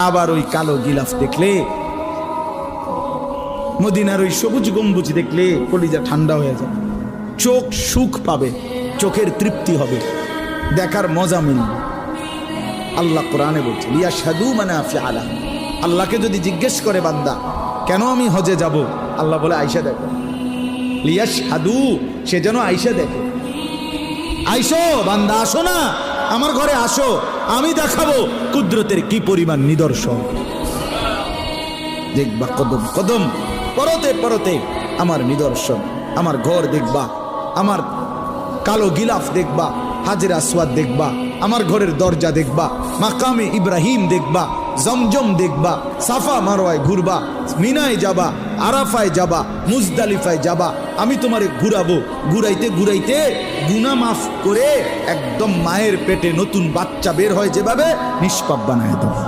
আবার ওই কালো গিলাফ দেখলে, মদিনার ওই সবুজ গম্বুজ দেখলে কলিজা ঠান্ডা হয়ে যাবে, চোখ সুখ পাবে, চোখের তৃপ্তি হবে, দেখার মজা মিলবে। আল্লাহ কোরআনে বলছে লিয়াশহাদু মানাফিআ লাহুম। আল্লাহকে যদি জিজ্ঞেস করে বান্দা কেন আমি হজে যাব, আল্লাহ বলে আয়েশা দেখো, লিয়াশহাদু, সে যেন আয়েশা দেখে। আইসো বান্দা, আসো না আমার ঘরে, আসো, আমি দেখাবো কুদরতের কি পরিমাণ নিদর্শন। দেখবা কদম কদম, পরতে পরতে আমার নিদর্শন, আমার ঘর দেখবা, আমার কালো গিলাফ দেখবা, হাজরে আসওয়াদ দেখবা, আমার ঘরের দরজা দেখবা, মাকামে ইব্রাহিম দেখবা, জমজম দেখবা, সাফা মারওয়ায় ঘুরবা, মিনায় যাবা, আরাফায় যাবা, মুজদালিফায় যাবা, আমি তোমারে ঘুরাবো, ঘুরাইতে ঘুরাইতে গুনাহ মাফ করে একদম মায়ের পেটে নতুন বাচ্চা বের হয় যেভাবে, নিষ্পাপ বানায় দেবো।